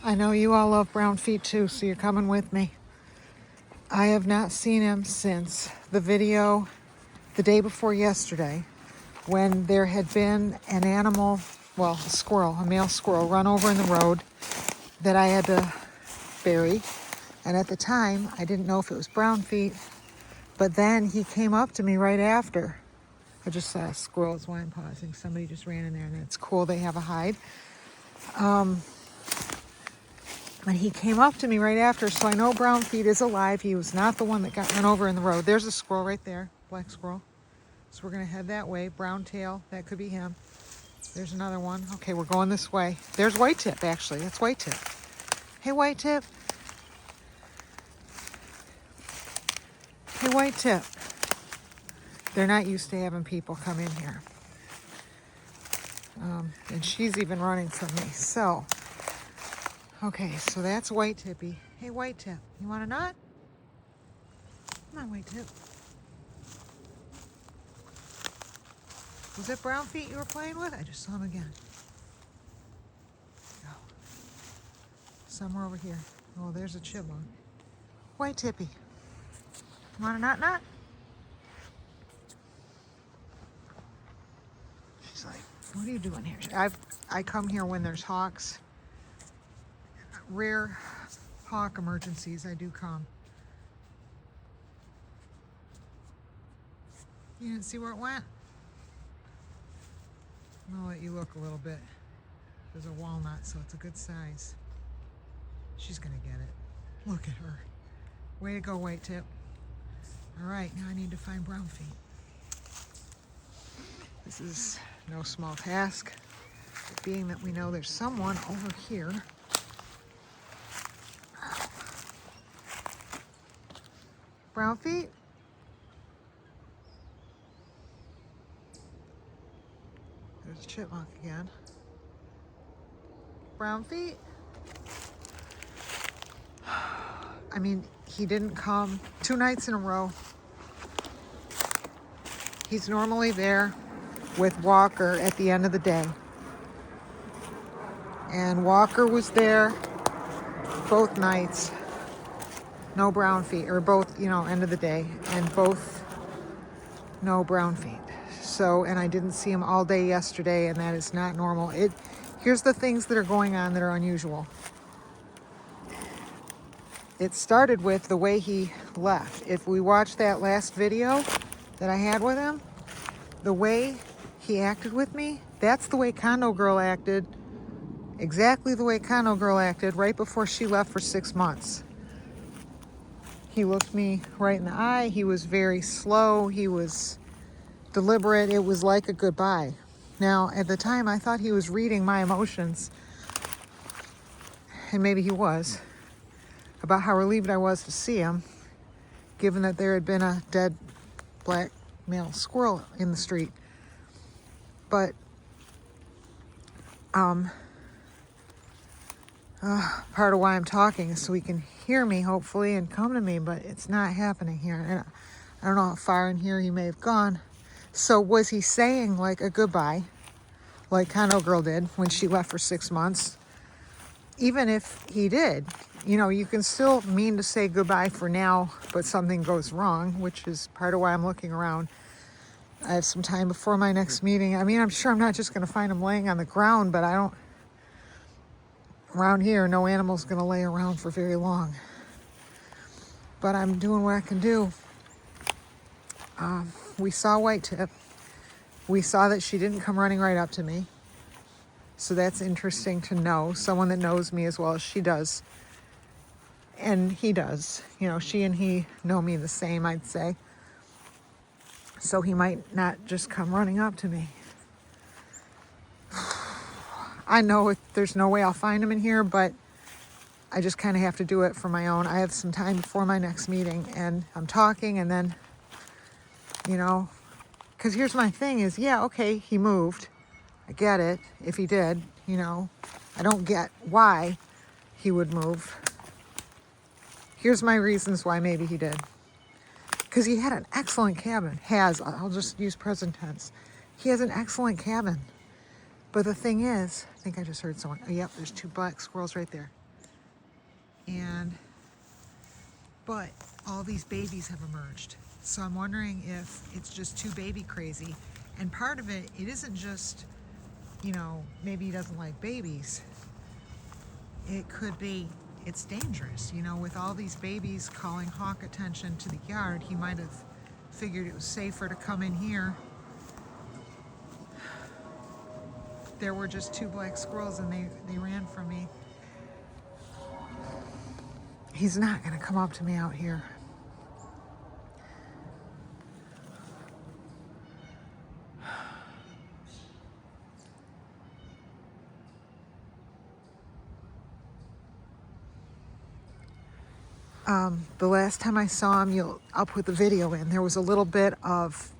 I know you all love Brownfeet too, so you're coming with me. I have not seen him since the video the day before yesterday when there had been an animal, well, a squirrel, a male squirrel, run over in the road that I had to bury. And at the time, I didn't know if it was Brownfeet, but then he came up to me right after. I just saw a squirrel, that's why I'm pausing. Somebody just ran in there, and it's cool, they have a hide. And he came up to me right after, so I know Brownfeet is alive. He was not the one that got run over in the road. There's a squirrel right there, black squirrel. So we're gonna head that way. Brown tail, that could be him. There's another one. Okay, we're going this way. There's White Tip, actually. That's White Tip. Hey, White Tip. Hey, White Tip. They're not used to having people come in here. And she's even running from me. So, okay, so that's White Tippy. Hey, White Tip, you want a nut? Come on, White Tip. Was it Brownfeet you were playing with? I just saw him again. No. Somewhere over here. Oh, there's a chipmunk. White Tippy. Want a nut? She's like, what are you doing here? I come here when there's hawks. Rare hawk emergencies, I do come. You didn't see where it went? I'll let you look a little bit. There's a walnut, so it's a good size. She's gonna get it. Look at her. Way to go, White Tip. All right, now I need to find Brownfeet. This is no small task, being that we know there's someone over here. Brownfeet? There's a chipmunk again. Brownfeet? I mean, he didn't come 2 nights in a row. He's normally there with Walker at the end of the day. And Walker was there both nights. No Brownfeet, or both, end of the day. And both no Brownfeet. So, and I didn't see him all day yesterday, and that is not normal. Here's the things that are going on that are unusual. It started with the way he left. If we watch that last video that I had with him, the way he acted with me, that's the way Condo Girl acted, exactly the way Condo Girl acted right before she left for 6 months. He looked me right in the eye. He was very slow. He was deliberate. It was like a goodbye. Now, at the time, I thought he was reading my emotions, and maybe he was, about how relieved I was to see him, given that there had been a dead black male squirrel in the street. But part of why I'm talking is so he can hear me, hopefully, and come to me, but it's not happening here. And I don't know how far in here he may have gone. So was he saying like a goodbye, like Condo Girl did when she left for 6 months? Even if he did, you can still mean to say goodbye for now, but something goes wrong, which is part of why I'm looking around. I have some time before my next meeting. I mean, I'm sure I'm not just going to find him laying on the ground, but around here, no animal's going to lay around for very long. But I'm doing what I can do. We saw White Tip. We saw that she didn't come running right up to me. So that's interesting to know. Someone that knows me as well as she does. And he does. She and he know me the same, I'd say. So he might not just come running up to me. I know there's no way I'll find him in here, but I just kind of have to do it for my own. I have some time before my next meeting, and I'm talking, and then, because here's my thing is, yeah, okay, he moved. I get it, if he did, I don't get why he would move. Here's my reasons why maybe he did. Because he had an excellent cabin. I'll just use present tense. He has an excellent cabin. But the thing is, I think I just heard someone. Oh, yep, there's 2 black squirrels right there. But all these babies have emerged. So I'm wondering if it's just too baby crazy. And part of it isn't just, maybe he doesn't like babies. It could be it's dangerous. With all these babies calling hawk attention to the yard, he might have figured it was safer to come in here. There were just 2 black squirrels and they ran from me. He's not going to come up to me out here. The last time I saw him, I'll put the video in, there was a little bit of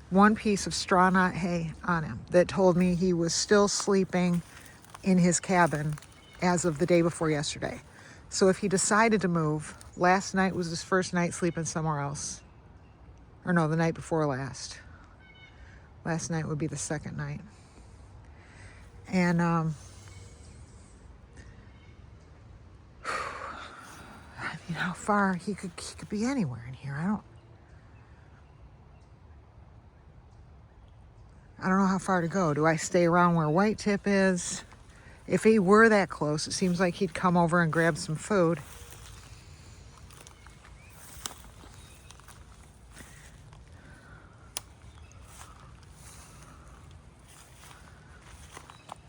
one piece of straw knot hay on him that told me he was still sleeping in his cabin as of the day before yesterday. So if he decided to move, last night was his first night sleeping somewhere else. Or no, the night before last. Last night would be the second night. And how far he could be anywhere in here. I don't know how far to go. Do I stay around where White Tip is? If he were that close, it seems like he'd come over and grab some food.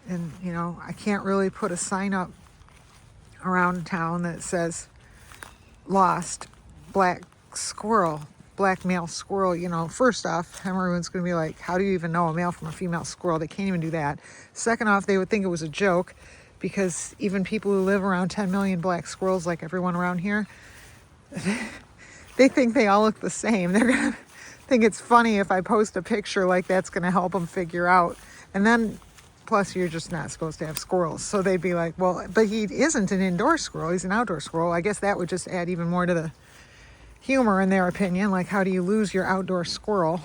And, I can't really put a sign up around town that says lost black squirrel, black male squirrel. First off, everyone's going to be like, how do you even know a male from a female squirrel? They can't even do that. Second off, they would think it was a joke, because even people who live around 10 million black squirrels, like everyone around here, they think they all look the same. They're going to think it's funny if I post a picture like that's going to help them figure out. And then, plus, you're just not supposed to have squirrels. So they'd be like, well, but he isn't an indoor squirrel. He's an outdoor squirrel. I guess that would just add even more to the humor in their opinion. Like, how do you lose your outdoor squirrel?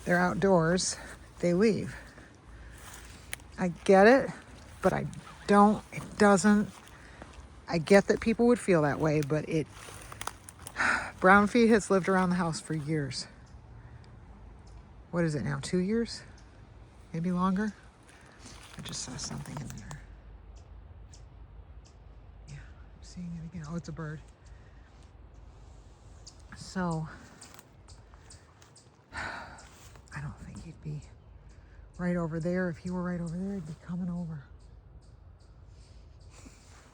They're outdoors. They leave. I get it, but I get that people would feel that way, but Brownfeet has lived around the house for years. What is it now, 2 years? Maybe longer? I just saw something in there. Yeah, I'm seeing it again. Oh, it's a bird. So, I don't think he'd be right over there. If he were right over there, he'd be coming over.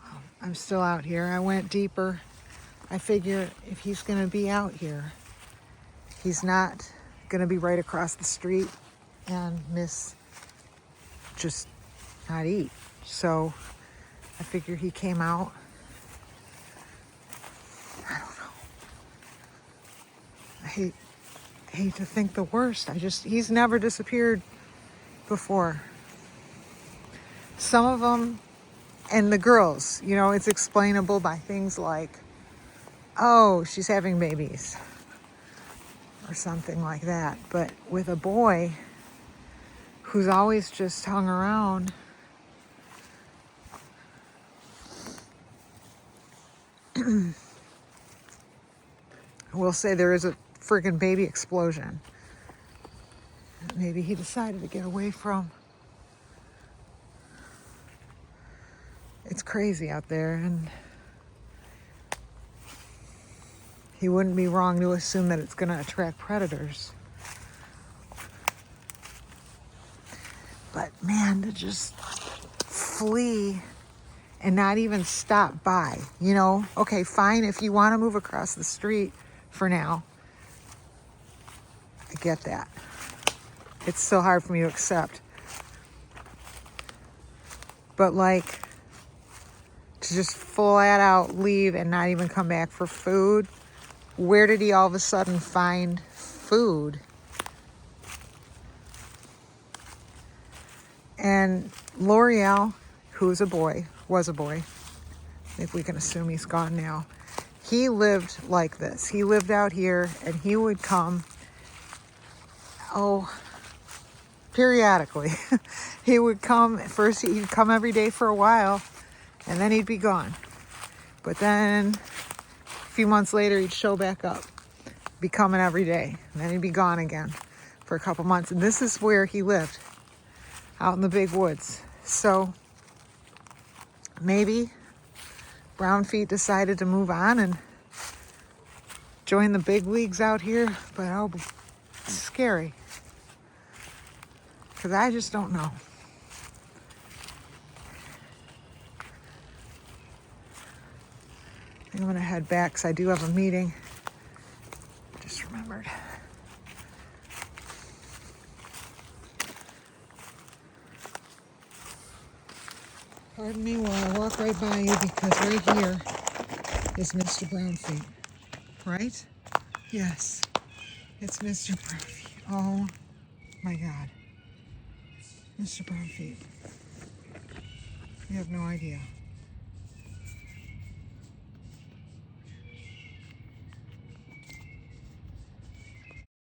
Well, I'm still out here. I went deeper. I figure if he's going to be out here, he's not going to be right across the street and just not eat. So I figure he came out. I don't know. I hate to think the worst. He's never disappeared before. Some of them, and the girls, it's explainable by things like, oh, she's having babies or something like that. But with a boy who's always just hung around, we'll say there is a friggin' baby explosion. Maybe he decided to get away from. It's crazy out there, and he wouldn't be wrong to assume that it's going to attract predators. But man, to just flee and not even stop by, okay, fine, if you want to move across the street for now, I get that. It's still hard for me to accept. But to just flat out leave and not even come back for food, where did he all of a sudden find food? And L'Oreal, was a boy, if we can assume he's gone now, he lived like this. He lived out here, and he would come, periodically. He would come, first he'd come every day for a while, and then he'd be gone. But then a few months later, he'd show back up, be coming every day, and then he'd be gone again for a couple months. And this is where he lived, out in the big woods. So maybe Brownfeet decided to move on and join the big leagues out here, but oh, it's scary, because I just don't know. I think I'm gonna head back because I do have a meeting. Just remembered. Pardon me while I walk right by you, because right here is Mr. Brownfeet. Right? Yes, it's Mr. Brownfeet. Oh my God. Mr. Brownfeet. You have no idea.